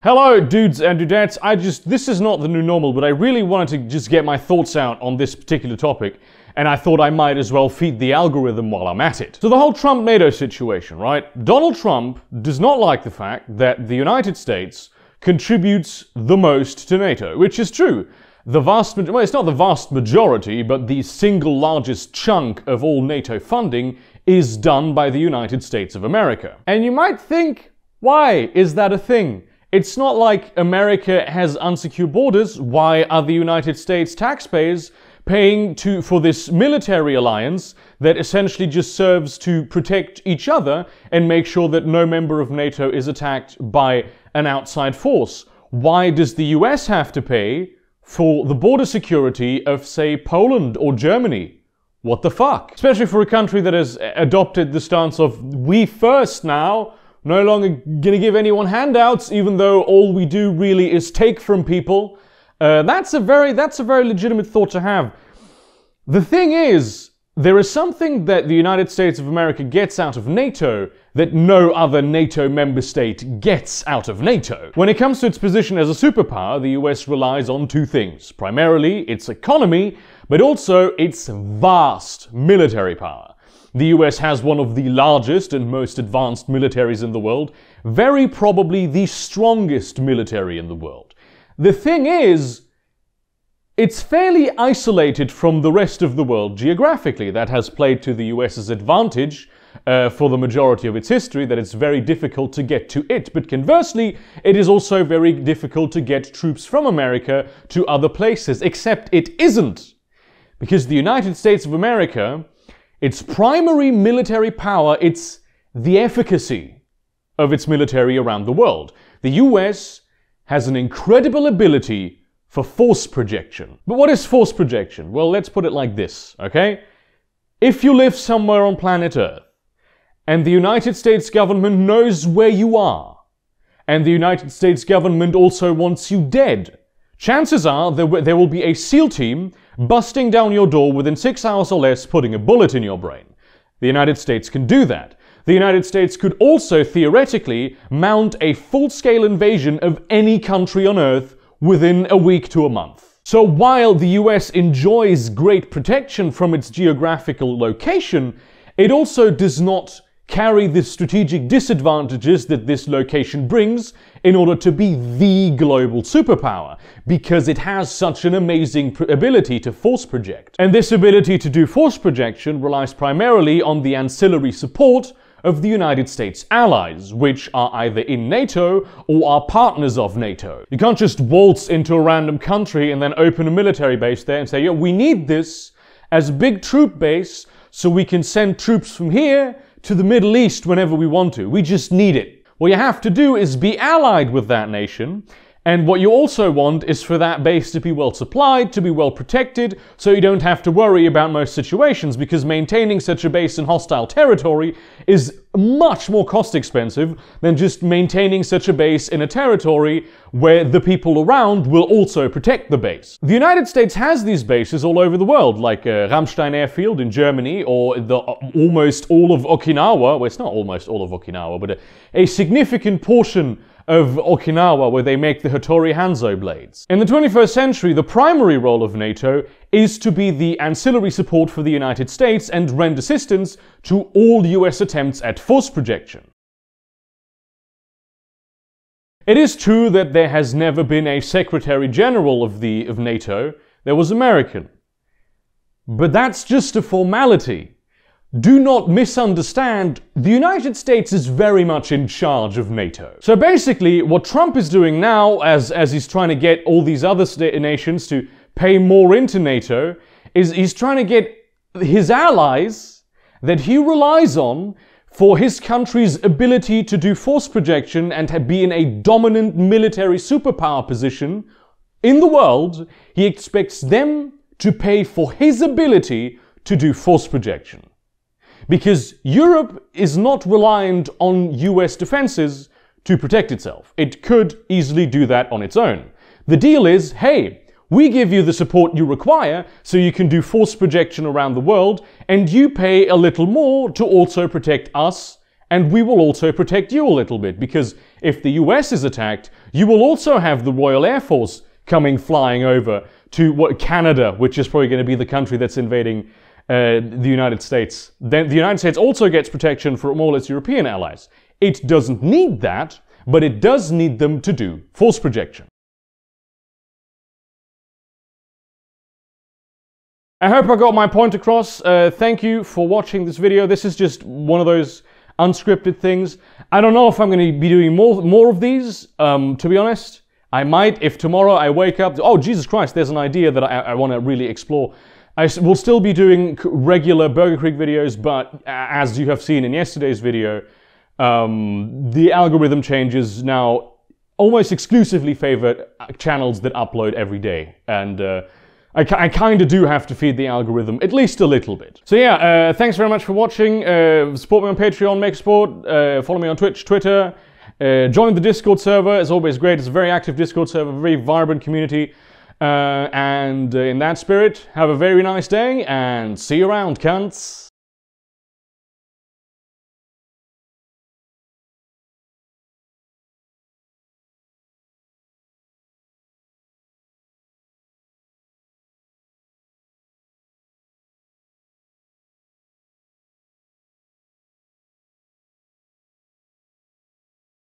Hello, dudes and dudettes. This is not the new normal, but I really wanted to just get my thoughts out on this particular topic, and I thought I might as well feed the algorithm while I'm at it. So the whole Trump-NATO situation, right? Donald Trump does not like the fact that the United States contributes the most to NATO, which is true. Well, it's not the vast majority, but the single largest chunk of all NATO funding is done by the United States of America. And you might think, why is that a thing? It's not like America has unsecure borders. Why are the United States taxpayers paying for this military alliance that essentially just serves to protect each other and make sure that no member of NATO is attacked by an outside force? Why does the US have to pay for the border security of, say, Poland or Germany? What the fuck? Especially for a country that has adopted the stance of we first now, no longer gonna give anyone handouts, even though all we do really is take from people. That's a very legitimate thought to have. The thing is, there is something that the United States of America gets out of NATO that no other NATO member state gets out of NATO. When it comes to its position as a superpower, the US relies on two things. Primarily, its economy, but also its vast military power. The US has one of the largest and most advanced militaries in the world, very probably the strongest military in the world. The thing is, it's fairly isolated from the rest of the world geographically. That has played to the US's advantage for the majority of its history, that it's very difficult to get to it. But conversely, it is also very difficult to get troops from America to other places, except it isn't. Because the United States of America, its primary military power, it's the efficacy of its military around the world. The US has an incredible ability for force projection. But what is force projection? Well, let's put it like this, okay? If you live somewhere on planet Earth, and the United States government knows where you are, and the United States government also wants you dead, chances are there will be a SEAL team busting down your door within 6 hours or less, putting a bullet in your brain. The United States can do that. The United States could also theoretically mount a full-scale invasion of any country on Earth within a week to a month. So while the US enjoys great protection from its geographical location, it also does not carry the strategic disadvantages that this location brings in order to be the global superpower, because it has such an amazing ability to force project. And this ability to do force projection relies primarily on the ancillary support of the United States allies, which are either in NATO or are partners of NATO. You can't just waltz into a random country and then open a military base there and say, yeah, we need this as a big troop base so we can send troops from here to the Middle East whenever we want to. We just need it. What you have to do is be allied with that nation, and what you also want is for that base to be well supplied, to be well protected, so you don't have to worry about most situations, because maintaining such a base in hostile territory is much more cost expensive than just maintaining such a base in a territory where the people around will also protect the base. The United States has these bases all over the world, like Ramstein Airfield in Germany, or almost all of Okinawa. Well, it's not almost all of Okinawa, but a significant portion of Okinawa, where they make the Hattori Hanzo blades. In the 21st century, the primary role of NATO is to be the ancillary support for the United States and render assistance to all US attempts at force projection. It is true that there has never been a Secretary General of NATO. There was American. But that's just a formality. Do not misunderstand, the United States is very much in charge of NATO. So basically, what Trump is doing now, as he's trying to get all these other nations to pay more into NATO, is he's trying to get his allies that he relies on for his country's ability to do force projection and to be in a dominant military superpower position in the world. He expects them to pay for his ability to do force projection. Because Europe is not reliant on US defenses to protect itself. It could easily do that on its own. The deal is, hey, we give you the support you require so you can do force projection around the world, and you pay a little more to also protect us, and we will also protect you a little bit, because if the US is attacked, You will also have the Royal Air Force coming flying over to Canada, which is probably going to be the country that's invading the United States. Then the United States also gets protection from all its European allies. It doesn't need that, but it does need them to do force projection. I hope I got my point across. Thank you for watching this video. This is just one of those unscripted things. I don't know if I'm going to be doing more of these, to be honest. I might, if tomorrow I wake up, oh Jesus Christ, there's an idea that I want to really explore. I will still be doing regular Burger Creek videos, but as you have seen in yesterday's video, the algorithm changes now almost exclusively favor channels that upload every day. And I kind of do have to feed the algorithm at least a little bit. So yeah, thanks very much for watching. Support me on Patreon, make sport. Follow me on Twitch, Twitter. Join the Discord server. It's always great. It's a very active Discord server, very vibrant community. And in that spirit, have a very nice day and see you around, cunts.